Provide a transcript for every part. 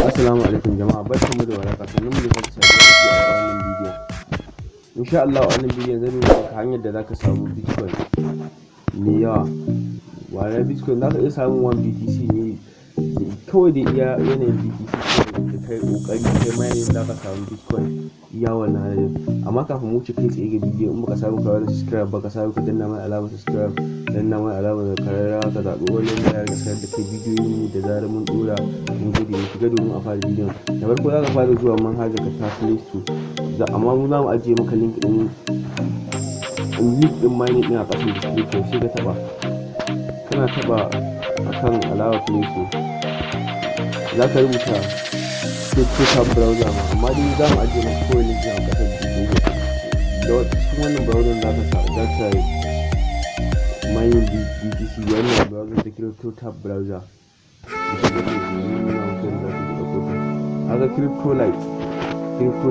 Assalamu alaikum jama'a, barkanmu da warhaka, sannunmu da sake saduwa a wannan bidiyon. Insha Allah a wannan bidiyon zan nuna maka hanyar da zaka samu Bitcoin mai yawa. Wannan Bitcoin zaka iya samun 1 BTC ne kawai da iya yanayin BTC da kai kokari kai mining zaka samu Bitcoin iya wannan adadin. Amma kafin mu wuce kai tsaye ga bidiyo, in baka samu ka wani subscribe ba, ka samu ka danna mana alamar subscribe, danna mana alamar kararrawa, ka zaɓi wannan ya riga sanar da kai bidiyoyin mu da zarar mun dora. Mun gode, mu shiga domin a fara bidiyon. Da farko za ka fara zuwa manhajar ka ta Play Store, amma mu za mu ajiye maka link din mining din a ƙasan description. Sai ka taba, kana taba akan alamar Play Store za ka rubuta tab browser ma, amma dai za mu ajiye maka kawai link din a ƙasan description. Da cikin wannan browser za ka yi mining BTC. Wannan browser ta kira tab browser. Haka crypto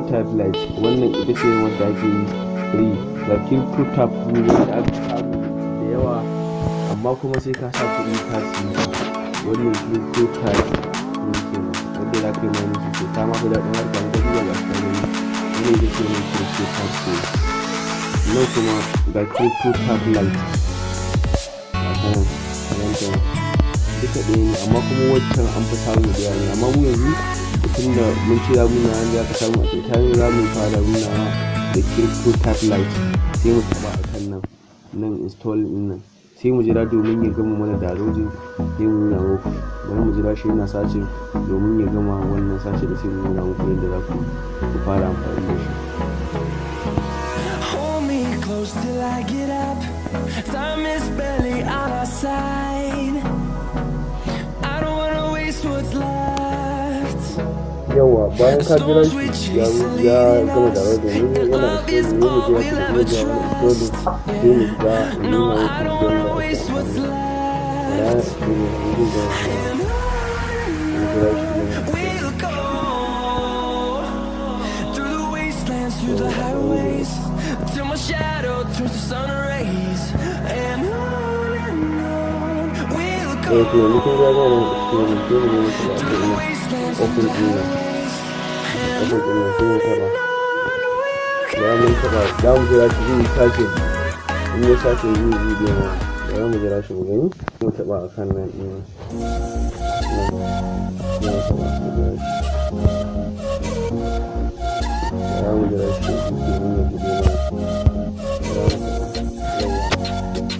type light, wannan ita ce wanda ake yi free. Da crypto type ne wanda aka samu da yawa amma kuma sai ka sa kuɗi ka siya. Wannan crypto type ne kenan wanda za ka yi mani su ta ma fi daɗin harka na tafiya ga sanin wanda ita ce mai crypto type ne. Nan kuma ga crypto type light a kan duka ɗaya ne, amma kuma wancan an fi samu da yawa ne. Amma mu yanzu tun da mun ce za mu nuna wanda aka samu a kyauta ne, za mu fara nunawa da crypto type light. Sai mu taba a kan nan install din nan, sai mu jira domin ya gama mana downloading, sai mu nuna muku. Bari mu jira shi yana sace domin ya gama wannan sace da sai mu nuna muku yadda za ku fara amfani da shi. Hold me close till I get up. Time is barely on our side. I don't wanna waste what's left. Yawa, bayan ka jira shi ya gama da wadda ne yana install ne, mu jira shi da ya gama install sai mu ga nuna muku don da ake amfani da ya shi ne mu jira shi ne. Through the highways till my shadow turns to sun rays, and on we'll go through the wastelands. Da mu jira shi zai sace, in ya sace zai bidiyo ma, da mu jira shi mu gani. Mu taba a kan nan ɗin za mu jira shi domin ya buɗe mana.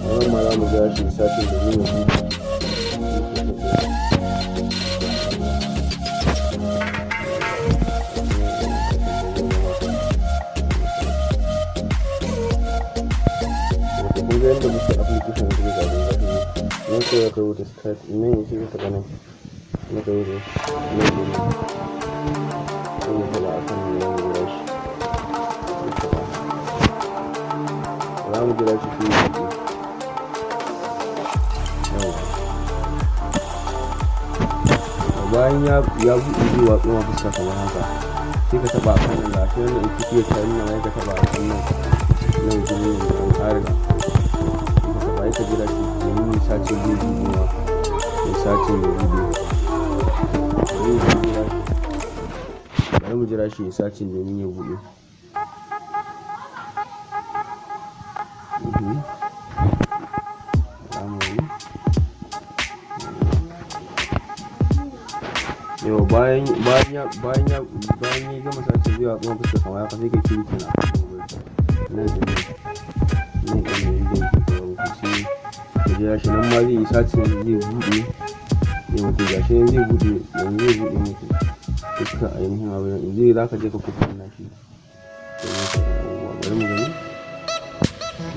Wannan ma za mu jira shi sace domin ya buɗe. Kun ga yadda muke application da ga zaɓi nan sai ya kawo da start nan ya shiga ta nan na kawo da nan domin sai ya taba a kan nan jira shi. Za mu jira shi fiye da ke bayan ya buɗe zuwa kuma fuska kamar haka, sai ka taba a kan nan lafiya nan ita fiye ta nuna ya ka taba a kan nan jini ne an ƙarga. Ka jira shi domin ya sace zai buɗe ma, ya sace ya buɗe. Bari mu jira shi ya sace domin ya buɗe. Yau bayan ya gama sace zuwa kuma fuska kamar haka, sai ka kiri kana nan da nan da jira shi nan ma zai yi sace zai buɗe ne mutu. Ga shi zai buɗe yanzu, zai buɗe muku duka ainihin abin nan. Zai za ka je ka kuka na shi bari mu gani.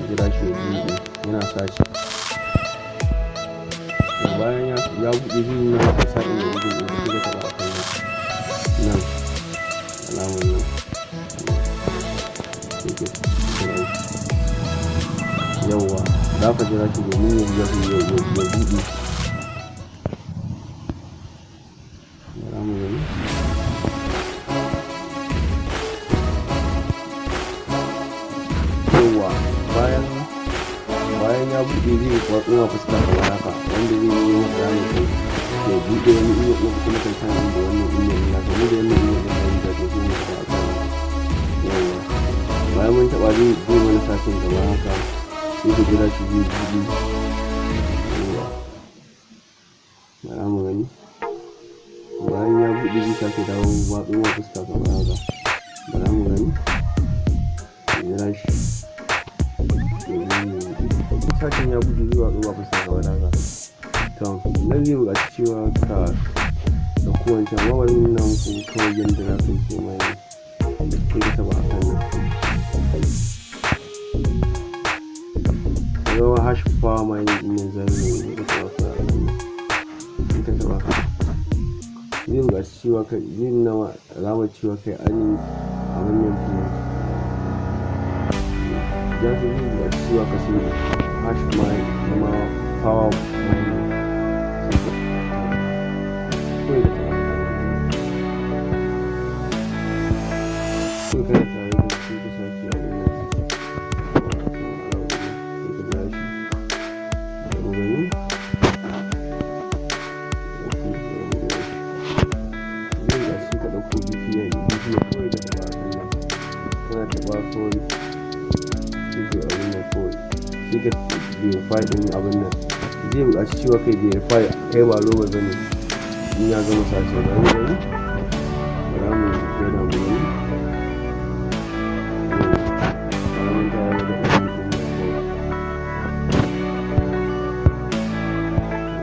Jira shi ya buɗe yana sace. Bayan ya buɗe zai nuna maka sa'in da buɗe da shi ka taɓa a kan nan alamun nan. Yawwa, za ka jira shi domin ya buɗe. Bara mu gani. Yawwa, bayan ya buɗe zai kwatso ma fuska kamar haka, wanda zai yi masa ranar kai ya buɗe wani iya kuma kan sanin da wannan iya taba zai mana satin gaba haka sai ka jira shi zai buɗe. Bara mu gani bayan ya buɗe zai sake dawo watsuwa fuska kamar haka. Bara mu gani jira shi satin ya buɗe zai watsuwa fuska kamar haka. To nan zai buƙaci cewa ka ɗauko wancan amma bari nuna muku kawai yadda za ka yi komai da ke ka taɓa akan nan. Yawan hash power mining ɗin nan zai ne ka taɓa ka in ka taɓa zai buƙaci cewa kai zai nuna alamar cewa kai an yi a wannan fiye. Za su zai buƙaci cewa ka sai hash mining kuma power mining. Verify din abin nan zai buƙaci cewa kai verify kai ba roba bane in ya gama sace ba ne gani bara mu gana mu gani mun ta da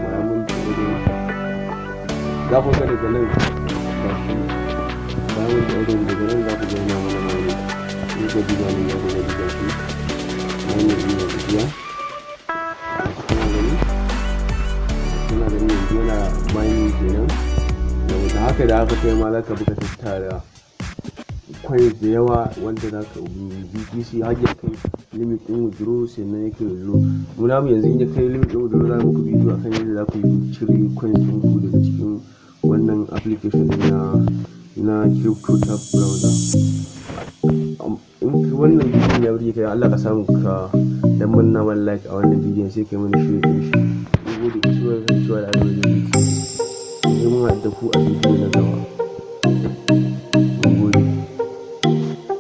bara mun ta da za ku ga daga nan bara mun ta daga nan za ku ga yana mana mai in ga diga ne ya ga diga shi wannan ne diga yana mining kenan da haka da aka kai ma za ka buga tattara coins da yawa wanda za ka BTC har ya kai limit ɗin withdraw sannan yake withdraw. Muna mu yanzu in ya kai limit ɗin withdraw za mu muku bidiyo akan yadda za ku yi cire coins ɗin ku daga cikin wannan application na crypto tab browser. In wannan bidiyon ya burge kai Allah ka samu ka dan manna mana like a wannan bidiyon sai kai mana share din shi. Gode ku ci gaba da kasancewa da albarkacin mun haɗu da ku a bidiyo na gaba.